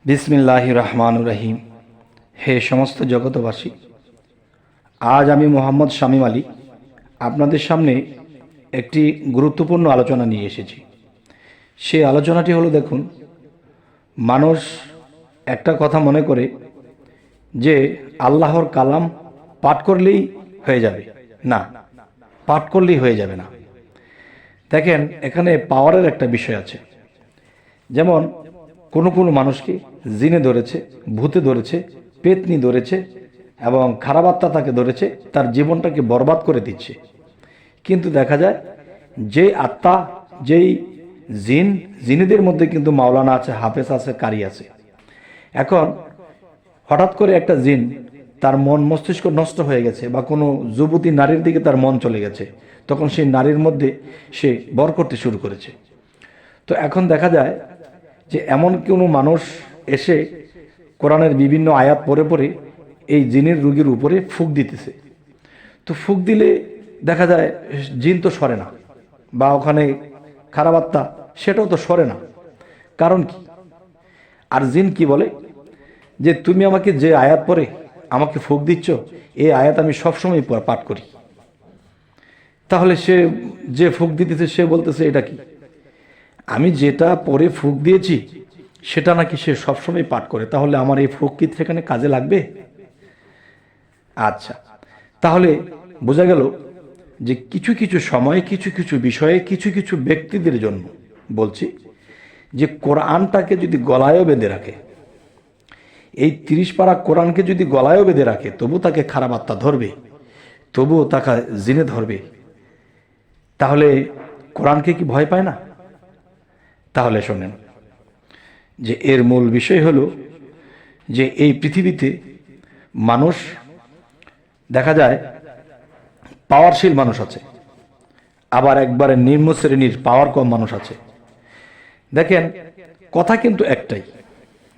বিসমিল্লাহির রহমানির রহিম। হে সমস্ত জগতবাসী, আজ আমি মোহাম্মদ শামীম আলী আপনাদের সামনে একটি গুরুত্বপূর্ণ আলোচনা নিয়ে এসেছি। সেই আলোচনাটি হলো, দেখুন, মানুষ একটা কথা মনে করে যে আল্লাহর কালাম পাঠ করলেই হয়ে যাবে। না, পাঠ করলেই হয়ে যাবে না। দেখেন, এখানে পাওয়ারের একটা বিষয় আছে। যেমন কোনো মানুষকে জিনে ধরেছে, ভূতে ধরেছে, পেতনি ধরেছে এবং খারাপ আত্মা তাকে ধরেছে, তার জীবনটাকে বরবাদ করে দিচ্ছে। কিন্তু দেখা যায় যে আত্মা, যেই জিনেদের মধ্যে কিন্তু মাওলানা আছে, হাফেজ আছে, কারি আছে। এখন হঠাৎ করে একটা জিন, তার মন মস্তিষ্ক নষ্ট হয়ে গেছে, বা কোনো যুবতী নারীর দিকে তার মন চলে গেছে, তখন সেই নারীর মধ্যে সে বর করতে শুরু করেছে। তো এখন দেখা যায় যে এমন কোনো মানুষ এসে কোরআনের বিভিন্ন আয়াত পড়ে পড়ে এই জিনের রোগীর উপরে ফুঁক দিতেছে। তো ফুঁক দিলে দেখা যায় জিন তো সরে না, বা ওখানে খারাপ আত্মা সেটাও তো সরে না। কারণ কি? আর জিন কি বলে যে তুমি আমাকে যে আয়াত পড়ে আমাকে ফুঁক দিচ্ছ, এই আয়াত আমি সবসময় পাঠ করি। তাহলে সে যে ফুঁক দিতেছে সে বলতেছে এটা কি? আমি যেটা পরে ফুঁক দিয়েছি সেটা নাকি সে সবসময় পাঠ করে। তাহলে আমার এই ফুঁক কি সেখানে কাজে লাগবে? আচ্ছা, তাহলে বোঝা গেল যে কিছু কিছু সময়ে কিছু কিছু বিষয়ে কিছু কিছু ব্যক্তিদের জন্য বলছি যে কোরআনটাকে যদি গলায়ও বেঁধে রাখে, এই 30 পারা কোরআনকে যদি গলায়ও বেঁধে রাখে, তবু তাকে খারাপ আত্মা ধরবে, তবুও তাকে জিনে ধরবে। তাহলে কোরআনকে কি ভয় পায় না? তাহলে শোনেন যে এর মূল বিষয় হলো যে এই পৃথিবীতে মানুষ, দেখা যায় পাওয়ারশীল মানুষ আছে, আবার একবারে নিম্ন শ্রেণীর পাওয়ার কম মানুষ আছে। দেখেন, কথা কিন্তু একটাই।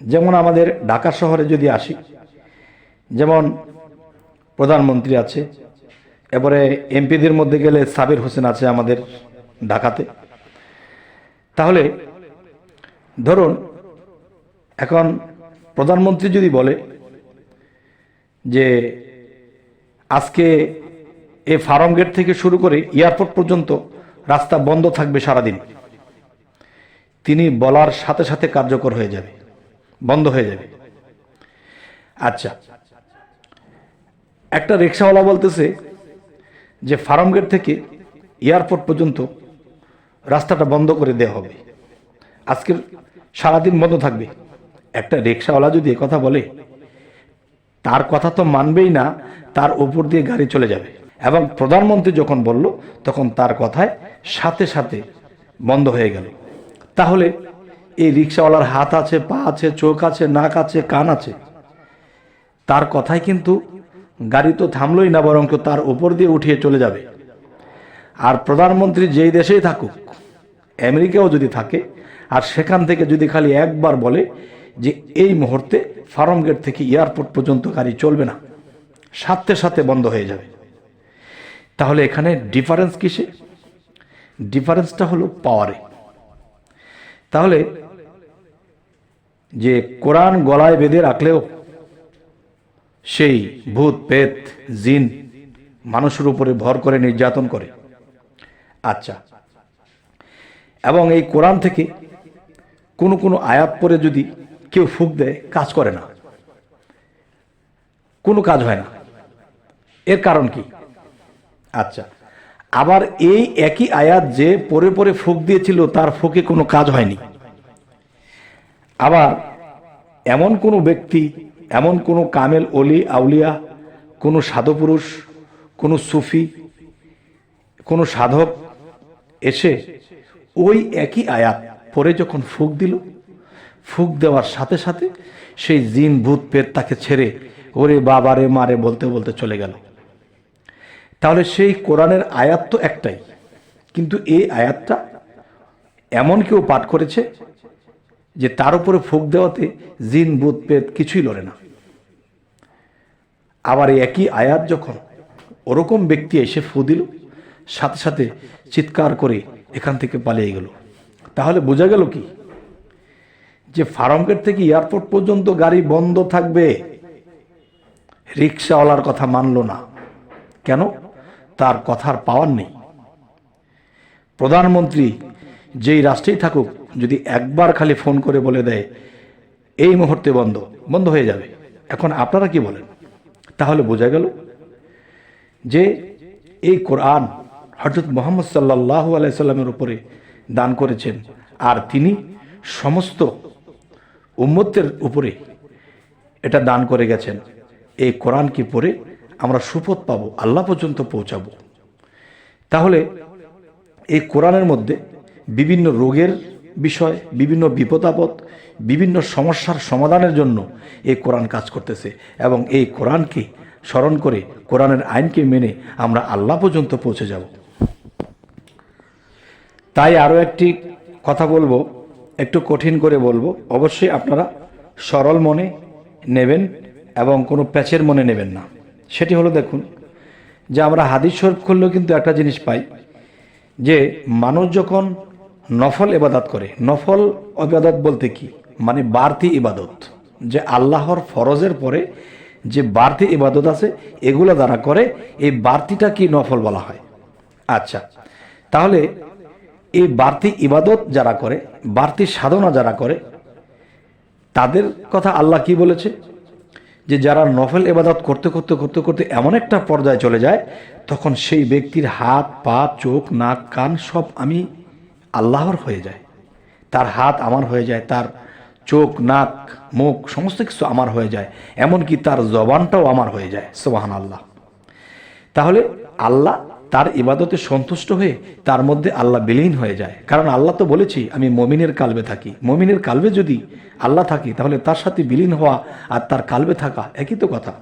যেমন আমাদের ঢাকা শহরে যদি আসি, যেমন প্রধানমন্ত্রী আছে, এবারে এমপিদের মধ্যে গেলে সাবির হোসেন আছে আমাদের ঢাকাতে। তাহলে ধরুন, এখন প্রধানমন্ত্রী যদি বলে যে আজকে এই ফার্ম গেট থেকে শুরু করে এয়ারপোর্ট পর্যন্ত রাস্তা বন্ধ থাকবে সারাদিন, তিনি বলার সাথে সাথে কার্যকর হয়ে যাবে, বন্ধ হয়ে যাবে। আচ্ছা, একটা রিক্সাওয়ালা বলতেছে যে ফার্ম গেট থেকে এয়ারপোর্ট পর্যন্ত রাস্তাটা বন্ধ করে দেওয়া হবে, আজকের সারাদিন বন্ধ থাকবে। একটা রিক্সাওয়ালা যদি কথা বলে, তার কথা তো মানবেই না, তার উপর দিয়ে গাড়ি চলে যাবে। এবং প্রধানমন্ত্রী যখন বলল, তখন তার কথায় সাথে সাথে বন্ধ হয়ে গেল। তাহলে এই রিক্সাওয়ালার হাত আছে, পা আছে, চোখ আছে, নাক আছে, কান আছে, তার কথায় কিন্তু গাড়ি তো থামলই না, বরং তার উপর দিয়ে উঠিয়ে চলে যাবে। আর প্রধানমন্ত্রী যেই দেশেই থাকুক, আমেরিকাও যদি থাকে, আর সেখান থেকে যদি খালি একবার বলে যে এই মুহূর্তে ফার্ম গেট থেকে এয়ারপোর্ট পর্যন্ত গাড়ি চলবে না, সাথে সাথে বন্ধ হয়ে যাবে। তাহলে এখানে ডিফারেন্স কিসে? ডিফারেন্সটা হলো পাওয়ারে। তাহলে যে কোরআন গলায় বেঁধে রাখলেও সেই ভূত পেত জিন মানুষের উপরে ভর করে নির্যাতন করে। আচ্ছা, এবং এই কোরআন থেকে কোনো আয়াত পরে যদি কেউ ফুঁক দেয়, কাজ করে না, কোনো কাজ হয় না। এর কারণ কি? আচ্ছা, আবার এই একই আয়াত যে পরে পরে ফুঁক দিয়েছিল, তার ফুঁকে কোনো কাজ হয়নি। আবার এমন কোনো ব্যক্তি, এমন কোনো কামেল অলি আউলিয়া, কোনো সাধু পুরুষ, কোনো সুফি, কোনো সাধক এসে ওই একই আয়াত পরে যখন ফুঁক দিল, ফুঁক দেওয়ার সাথে সাথে সেই জিন ভূত পেট তাকে ছেড়ে ওরে বাবারে মারে বলতে বলতে চলে গেল। তাহলে সেই কোরআনের আয়াত তো একটাই, কিন্তু এই আয়াতটা এমন কেউ পাঠ করেছে যে তার উপরে ফুঁক দেওয়াতে জিন ভূত পেট কিছুই লড়ে না। আবার এই একই আয়াত যখন ওরকম ব্যক্তি এসে ফু দিল, সাথে সাথে চিৎকার করে এখান থেকে পালিয়ে গেল। তাহলে বোঝা গেল কি যে ফার্মগেট থেকে এয়ারপোর্ট পর্যন্ত গাড়ি বন্ধ থাকবে, রিক্সাওয়ালার কথা মানল না। কেন? তার কথার পাওয়ার নেই। প্রধানমন্ত্রী যেই রাষ্ট্রেই থাকুক, যদি একবার খালি ফোন করে বলে দেয় এই মুহূর্তে বন্ধ, বন্ধ হয়ে যাবে। এখন আপনারা কি বলেন? তাহলে বোঝা গেল যে এই কোরআন হযরত মুহাম্মদ সাল্লাল্লাহু আলাইহি সাল্লামের উপরে দান করেছেন, আর তিনি সমস্ত উম্মতের উপরে এটা দান করে গেছেন। এই কোরআনকে পড়ে আমরা সুপথ পাবো, আল্লাহ পর্যন্ত পৌঁছাবো। তাহলে এই কোরআনের মধ্যে বিভিন্ন রোগের বিষয়, বিভিন্ন বিপদ আপদ, বিভিন্ন সমস্যার সমাধানের জন্য এই কোরআন কাজ করতেছে, এবং এই কোরআনকে স্মরণ করে কোরআনের আইনকে মেনে আমরা আল্লাহ পর্যন্ত পৌঁছে যাব। তাই আরও একটি কথা বলবো, একটু কঠিন করে বলবো, অবশ্যই আপনারা সরল মনে নেবেন এবং কোনো প্যাচের মনে নেবেন না। সেটি হলো, দেখুন যে আমরা হাদিস শরীফ খুললেও কিন্তু একটা জিনিস পাই যে মানুষ যখন নফল ইবাদত করে, নফল ইবাদত বলতে কি মানে বাড়তি ইবাদত, যে আল্লাহর ফরজের পরে যে বাড়তি ইবাদত আছে এগুলো যারা করে, এই বাড়তিটা কি নফল বলা হয়। আচ্ছা, তাহলে এই বাড়তি ইবাদত যারা করে, বাড়তি সাধনা যারা করে, তাদের কথা আল্লাহ কি বলেছে? যে যারা নফল ইবাদত করতে করতে করতে করতে এমন একটা পর্যায়ে চলে যায়, তখন সেই ব্যক্তির হাত পা চোখ নাক কান সব আমি আল্লাহর হয়ে যায়। তার হাত আমার হয়ে যায়, তার চোখ নাক মুখ সমস্ত কিছু আমার হয়ে যায়, এমনকি তার জবানটাও আমার হয়ে যায়। সুবহানাল্লাহ। তাহলে আল্লাহ তার ইবাদতে সন্তুষ্ট হয়ে তার মধ্যে আল্লাহ বিলীন হয়ে যায়। কারণ আল্লাহ তো বলেছি আমি মমিনের কালবে থাকি। মমিনের কালবে যদি আল্লাহ থাকি, তাহলে তার সাথে বিলীন হওয়া আর তার কালবে থাকা একই তো কথা।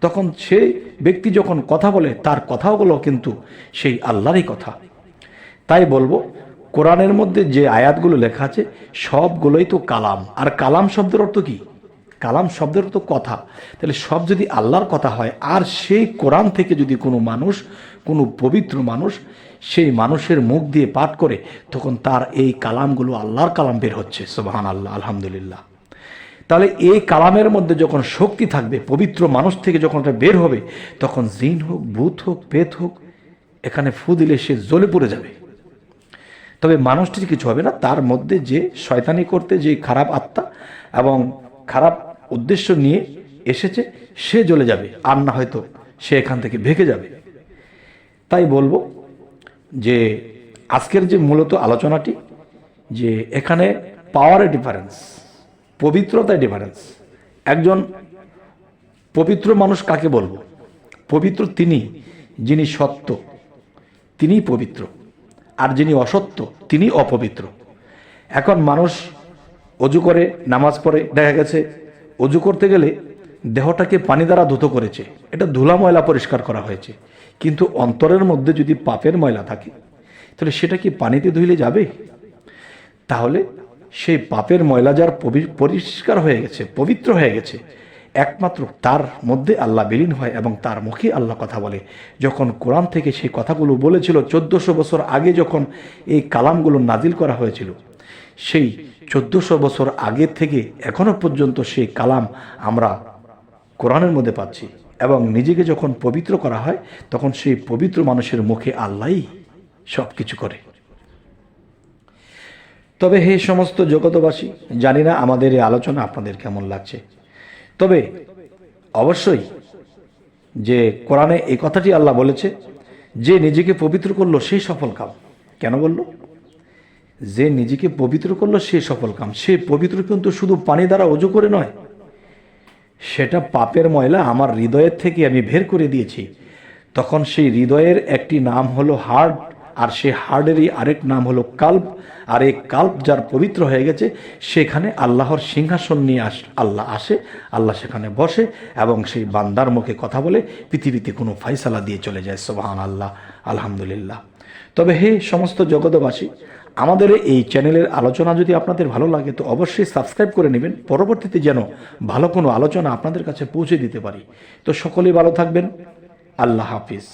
তখন সেই ব্যক্তি যখন কথা বলে, তার কথাগুলো কিন্তু সেই আল্লাহরই কথা। তাই বলবো, কোরআনের মধ্যে যে আয়াতগুলো লেখা আছে সবগুলোই তো কালাম। আর কালাম শব্দের অর্থ কি? কালাম শব্দের অর্থ কথা। তাহলে সব যদি আল্লাহর কথা হয়, আর সেই কোরআন থেকে যদি কোনো মানুষ, কোনো পবিত্র মানুষ সেই মানুষের মুখ দিয়ে পাঠ করে, তখন তার এই কালামগুলো আল্লাহর কালাম বের হচ্ছে। সুবহানাল্লাহ, আলহামদুলিল্লাহ। তাহলে এই কালামের মধ্যে যখন শক্তি থাকবে, পবিত্র মানুষ থেকে যখন এটা বের হবে, তখন জিন হোক, ভূত হোক, পেত হোক, এখানে ফু দিলে সে জ্বলে পড়ে যাবে। তবে মানুষটির কিছু হবে না, তার মধ্যে যে শয়তানি করতে যে খারাপ আত্মা এবং খারাপ উদ্দেশ্য নিয়ে এসেছে, সে জ্বলে যাবে, আর না হয়তো সে এখান থেকে ভেগে যাবে। তাই বলবো যে আজকের যে মূলত আলোচনাটি, যে এখানে পাওয়ারের ডিফারেন্স, পবিত্রতার ডিফারেন্স। একজন পবিত্র মানুষ কাকে বলবো? পবিত্র তিনি, যিনি সত্য, তিনিই পবিত্র। আর যিনি অসত্য, তিনি অপবিত্র। এখন মানুষ অজু করে, নামাজ পড়ে, দেখা গেছে অজু করতে গেলে দেহটাকে পানি দ্বারা ধুত করেছে, এটা ধুলা ময়লা পরিষ্কার করা হয়েছে, কিন্তু অন্তরের মধ্যে যদি পাপের ময়লা থাকে, তাহলে সেটা কি পানিতে ধুইলে যাবে? তাহলে সেই পাপের ময়লা যার পরিষ্কার হয়ে গেছে, পবিত্র হয়ে গেছে, একমাত্র তার মধ্যে আল্লাহ বিলীন হয় এবং তার মুখে আল্লাহ কথা বলে। যখন কোরআন থেকে সেই কথাগুলো বলেছিল 1400 বছর আগে, যখন এই কালামগুলো নাজিল করা হয়েছিল, সেই 1400 বছর আগে থেকে এখনো পর্যন্ত সেই কালাম আমরা কোরআনের মধ্যে পাচ্ছি। এবং নিজেকে যখন পবিত্র করা হয়, তখন সেই পবিত্র মানুষের মুখে আল্লাহই সব কিছু করে। তবে হে সমস্ত জগতবাসী, জানি না আমাদের এই আলোচনা আপনাদের কেমন লাগছে। তবে অবশ্যই যে কোরআনে এই কথাটি আল্লাহ বলেছে, যে নিজেকে পবিত্র করলো সেই সফল কাম। কেন বলল? যে নিজেকে পবিত্র করলো সে সফল কাম। সে পবিত্র কিন্তু শুধু পানি দ্বারা অজু করে নয়, সেটা পাপের ময়লা আমার হৃদয়ের থেকে আমি বের করে দিয়েছি। তখন সেই হৃদয়ের একটি নাম হলো হার্ট, আর সেই হার্টেরই আরেক নাম হলো কাল্ব। আর এই কাল্ব যার পবিত্র হয়ে গেছে, সেখানে আল্লাহর সিংহাসন নিয়ে আল্লাহ আসে, আল্লাহ সেখানে বসে এবং সেই বান্দার মুখে কথা বলে, পৃথিবীতে কোনো ফাইসালা দিয়ে চলে যায়। সুবহানাল্লাহ, আলহামদুলিল্লাহ। তবে হে সমস্ত জগতবাসী, আমাদের এই চ্যানেলের আলোচনা যদি আপনাদের ভালো লাগে, তো অবশ্যই সাবস্ক্রাইব করে নেবেন, পরবর্তীতে যেন ভালো কোনো আলোচনা আপনাদের কাছে পৌঁছে দিতে পারি। তো সকলেই ভালো থাকবেন। আল্লাহ হাফিজ।